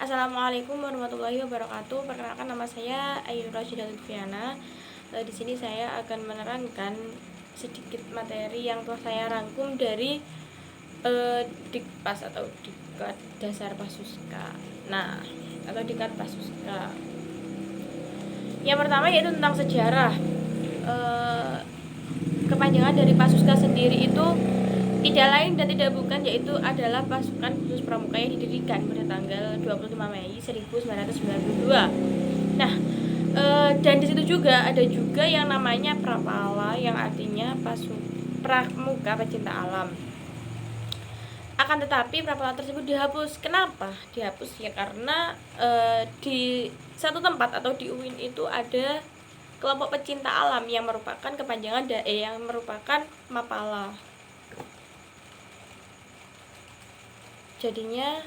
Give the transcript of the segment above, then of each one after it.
Assalamualaikum warahmatullahi wabarakatuh. Perkenalkan, nama saya Ayu Rasyidah Lutfiana. Di sini saya akan menerangkan sedikit materi yang telah saya rangkum dari Dikpas atau Diklat Dasar Pasuska. Nah, atau Diklat Pasuska. Yang pertama yaitu tentang sejarah. Kepanjangan dari Pasuska sendiri itu tidak lain dan tidak bukan, yaitu adalah pasukan khusus pramuka yang didirikan pada tanggal 25 Mei 1992. Nah, dan di situ juga ada juga yang namanya Prapala, yang artinya pramuka pecinta alam. Akan tetapi Prapala tersebut dihapus. Kenapa dihapus? Ya karena di satu tempat atau di UIN itu ada kelompok pecinta alam yang merupakan kepanjangan yang merupakan Mapala. Jadinya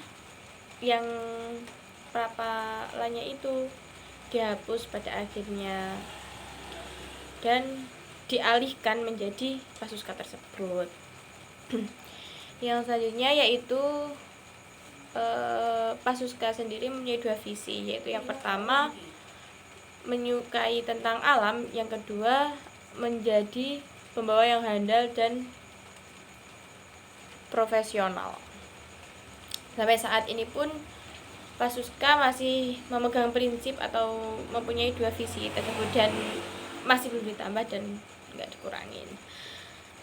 yang Prapalanya itu dihapus pada akhirnya dan dialihkan menjadi Pasuska tersebut. Yang selanjutnya yaitu Pasuska sendiri mempunyai dua visi, yaitu yang pertama menyukai tentang alam, yang kedua menjadi pembawa yang handal dan profesional. Sampai saat ini pun Pasuska masih memegang prinsip atau mempunyai dua visi tersebut dan masih belum ditambah dan nggak dikurangin.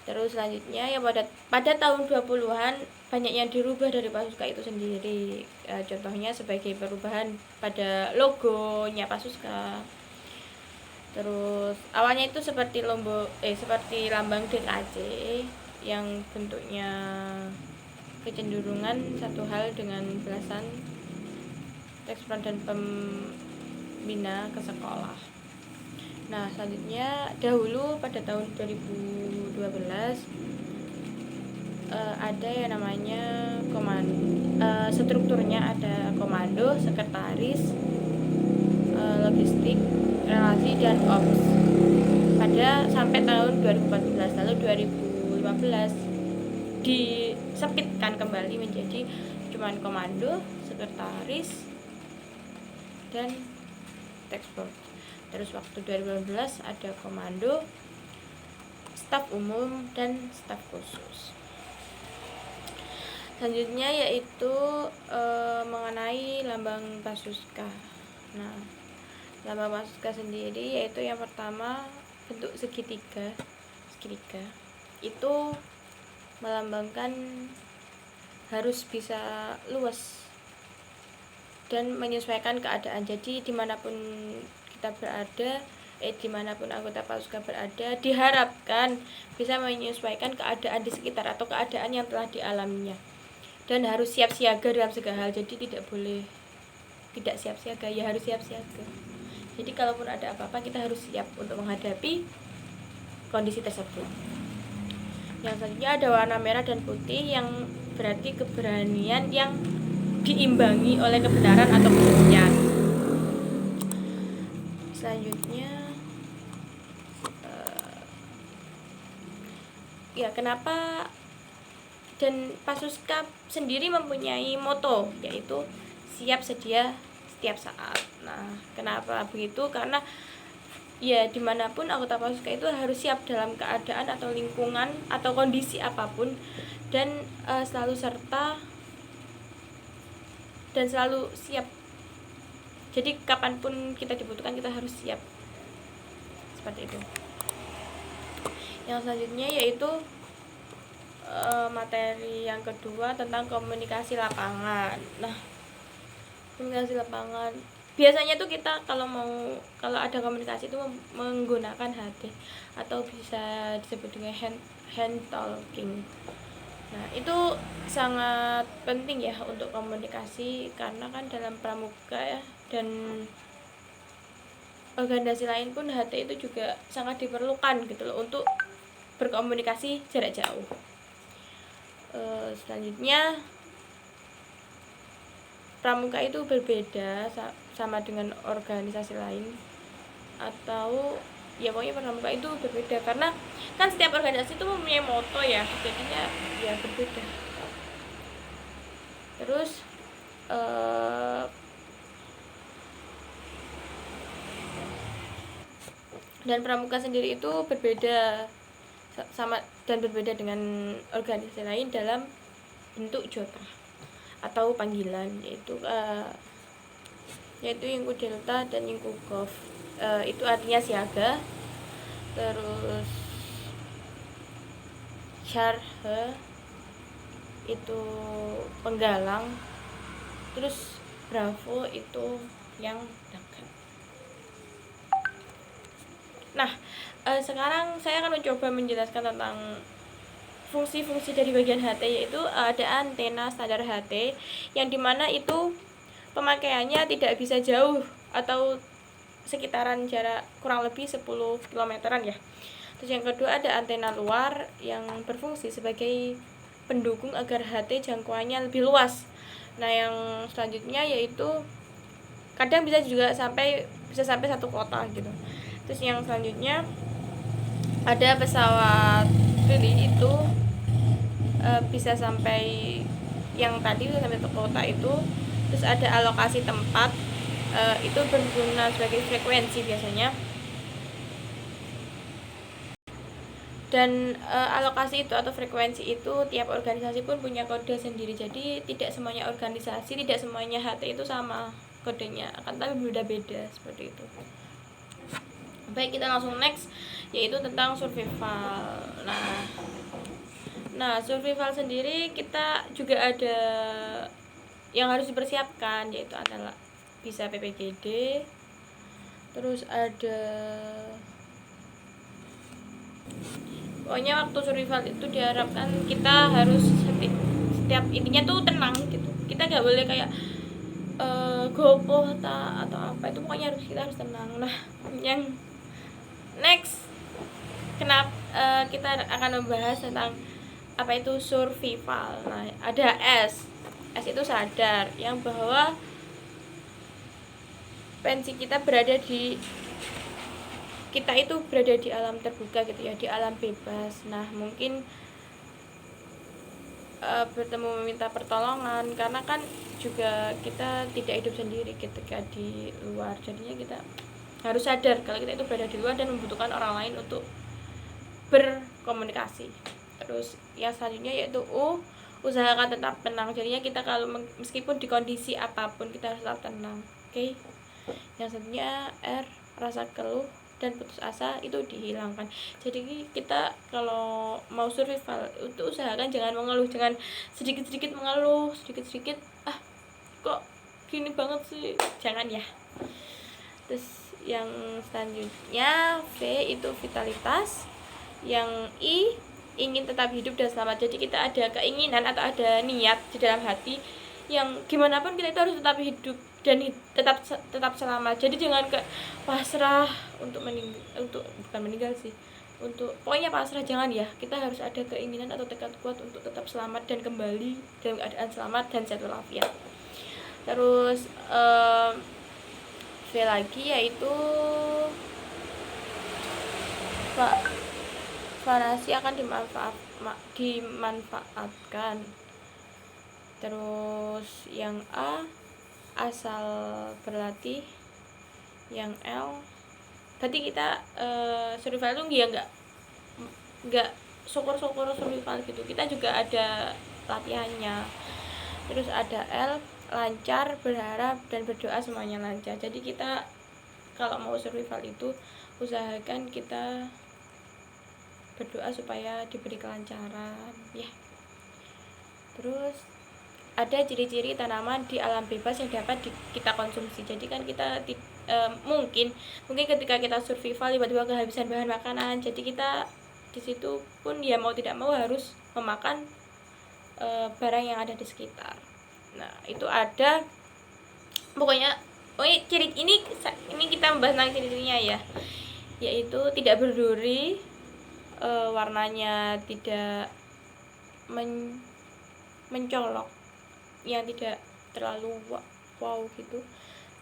Terus selanjutnya ya pada tahun 20-an banyak yang dirubah dari Pasuska itu sendiri. Contohnya sebagai perubahan pada logonya Pasuska. Terus awalnya itu seperti lambang DKC yang bentuknya kecenderungan satu hal dengan belasan ekspor dan pembina ke sekolah. Nah, selanjutnya dahulu pada tahun 2012 ada yang namanya strukturnya ada komando, sekretaris, logistik, relasi, dan ops. Sampai tahun 2014, lalu 2015 disempitkan kembali menjadi cuman komando, sekretaris, dan tekspor. Terus waktu 2015 ada komando, staf umum, dan staf khusus. Selanjutnya yaitu mengenai lambang Pasuska. Nah, lambang Pasuska sendiri yaitu yang pertama bentuk segitiga itu melambangkan harus bisa luas dan menyesuaikan keadaan. Jadi dimanapun kita berada, dimanapun anggota Pasuska berada, diharapkan bisa menyesuaikan keadaan di sekitar atau keadaan yang telah dialaminya, dan harus siap siaga dalam segala hal. Jadi tidak boleh tidak siap siaga, ya harus siap siaga. Jadi kalaupun ada apa-apa kita harus siap untuk menghadapi kondisi tersebut. Yang selanjutnya ada warna merah dan putih, yang berarti keberanian yang diimbangi oleh kebenaran atau kebencian. Selanjutnya kenapa dan Pasuska sendiri mempunyai moto, yaitu siap sedia setiap saat. Nah, kenapa begitu? Karena ya dimanapun anggota Pasuska itu harus siap dalam keadaan atau lingkungan atau kondisi apapun, dan selalu serta dan selalu siap. Jadi kapanpun kita dibutuhkan kita harus siap, seperti itu. Yang selanjutnya yaitu materi yang kedua tentang komunikasi lapangan. Nah, komunikasi lapangan biasanya tuh kita kalau ada komunikasi itu menggunakan HT atau bisa disebut dengan hand talking. Nah, itu sangat penting ya untuk komunikasi, karena kan dalam pramuka ya dan organisasi lain pun HT itu juga sangat diperlukan gitu loh untuk berkomunikasi jarak jauh. Selanjutnya pramuka itu berbeda sama dengan organisasi lain, atau ya pokoknya pramuka itu berbeda karena kan setiap organisasi itu mempunyai moto ya, jadinya ya berbeda. Terus Dan pramuka sendiri itu berbeda sama dan berbeda dengan organisasi lain dalam bentuk jota atau panggilan, yaitu Yingko Delta dan Yingko Golf. Itu artinya siaga. Terus Charhe itu penggalang. Terus Bravo itu yang dagang. Nah, sekarang saya akan mencoba menjelaskan tentang fungsi-fungsi dari bagian HT, yaitu ada antena standar HT yang dimana itu pemakaiannya tidak bisa jauh atau sekitaran jarak kurang lebih 10 kilometeran ya. Terus yang kedua ada antena luar yang berfungsi sebagai pendukung agar HT jangkauannya lebih luas. Nah, yang selanjutnya yaitu kadang bisa sampai satu kota gitu. Terus yang selanjutnya ada pesawat Lili itu bisa sampai yang tadi bisa sampai ke kota itu. Terus ada alokasi tempat, itu berguna sebagai frekuensi biasanya. Dan alokasi itu atau frekuensi itu tiap organisasi pun punya kode sendiri. Jadi tidak semuanya organisasi, tidak semuanya HT itu sama kodenya, akan tapi berbeda-beda seperti itu. Baik, kita langsung next, yaitu tentang survival. Nah, survival sendiri kita juga ada yang harus dipersiapkan, yaitu adalah bisa PPGD. Terus ada, pokoknya waktu survival itu diharapkan kita harus setiap intinya tuh tenang gitu. Kita nggak boleh kayak gopoh atau apa, itu pokoknya kita harus tenang. Nah, yang next, kita akan membahas tentang apa itu survival. Nah, ada S itu sadar, yang bahwa pensi kita itu berada di alam terbuka gitu ya, di alam bebas. Nah, mungkin bertemu meminta pertolongan, karena kan juga kita tidak hidup sendiri ketika di luar. Jadinya kita harus sadar kalau kita itu berada di luar dan membutuhkan orang lain untuk berkomunikasi. Terus yang selanjutnya yaitu usahakan tetap tenang. Jadinya kita kalau meskipun di kondisi apapun kita harus tetap tenang. Oke. Yang selanjutnya R, rasa keluh dan putus asa itu dihilangkan. Jadi kita kalau mau survival itu usahakan jangan mengeluh, jangan sedikit-sedikit mengeluh, sedikit-sedikit kok gini banget sih, jangan ya. Terus yang selanjutnya V itu vitalitas, yang I ingin tetap hidup dan selamat. Jadi kita ada keinginan atau ada niat di dalam hati yang gimana pun kita itu harus tetap hidup dan tetap selamat. Jadi jangan ke pasrah untuk pokoknya pasrah, jangan ya. Kita harus ada keinginan atau tekad kuat untuk tetap selamat dan kembali dalam keadaan selamat dan sehat walafiat. Terus V lagi yaitu Farasi akan dimanfaatkan. Terus yang A, asal berlatih. Yang L, berarti kita survival itu ya nggak syukur-syukur survival gitu, kita juga ada latihannya. Terus ada L, lancar, berharap dan berdoa semuanya lancar. Jadi kita kalau mau survival itu usahakan kita berdoa supaya diberi kelancaran ya. Terus ada ciri-ciri tanaman di alam bebas yang dapat kita konsumsi. Jadi kan kita mungkin ketika kita survival tiba-tiba kehabisan bahan makanan, jadi kita di situ pun ya mau tidak mau harus memakan barang yang ada di sekitar. Nah, itu ada pokoknya ciri ini kita membahas tentang ciri-cirinya ya, yaitu tidak berduri, warnanya tidak mencolok, yang tidak terlalu wow gitu.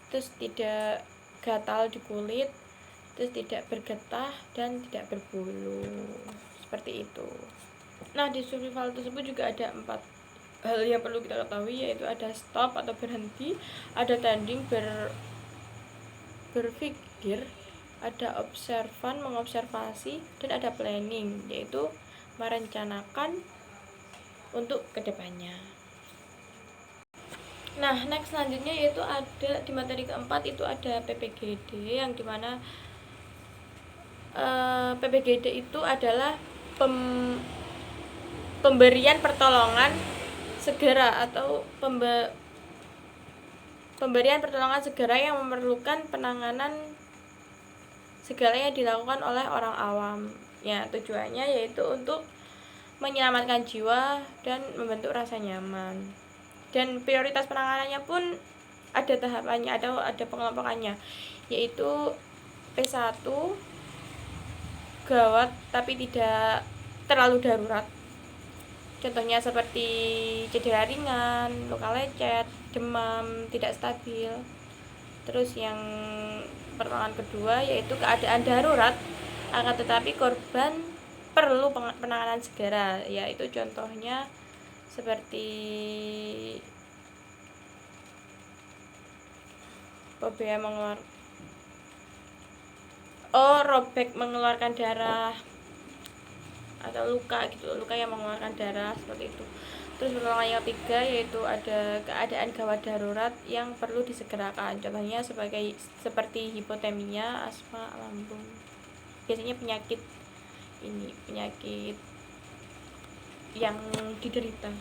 Terus tidak gatal di kulit, terus tidak bergetah dan tidak berbulu, seperti itu. Nah, di survival tersebut juga ada 4 hal yang perlu kita ketahui, yaitu ada stop atau berhenti, ada tanding berpikir, ada observan, mengobservasi, dan ada planning, yaitu merencanakan untuk kedepannya. Nah, next selanjutnya yaitu ada di materi keempat itu ada PPGD, yang dimana PPGD itu adalah pemberian pertolongan segera atau pemberian pertolongan segera yang memerlukan penanganan segala yang dilakukan oleh orang awam. Ya, tujuannya yaitu untuk menyelamatkan jiwa dan membentuk rasa nyaman. Dan prioritas penanganannya pun ada tahapannya, ada pengelompokannya, yaitu P1 gawat tapi tidak terlalu darurat. Contohnya seperti cedera ringan, luka lecet, demam, tidak stabil. Terus yang pertolongan kedua yaitu keadaan darurat, akan tetapi korban perlu penanganan segera, yaitu contohnya seperti robek mengeluarkan darah atau luka yang mengeluarkan darah seperti itu. Terus pertolongan yang ketiga yaitu ada keadaan gawat darurat yang perlu disegerakan, contohnya seperti hipotermia, asma lambung, biasanya penyakit yang diderita.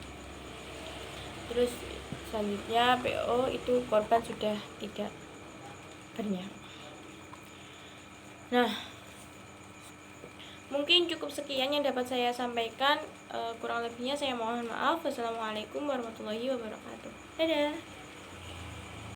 Terus selanjutnya PO itu korban sudah tidak bernyawa. Nah, mungkin cukup sekian yang dapat saya sampaikan. Kurang lebihnya saya mohon maaf. Wassalamualaikum warahmatullahi wabarakatuh. Dadah.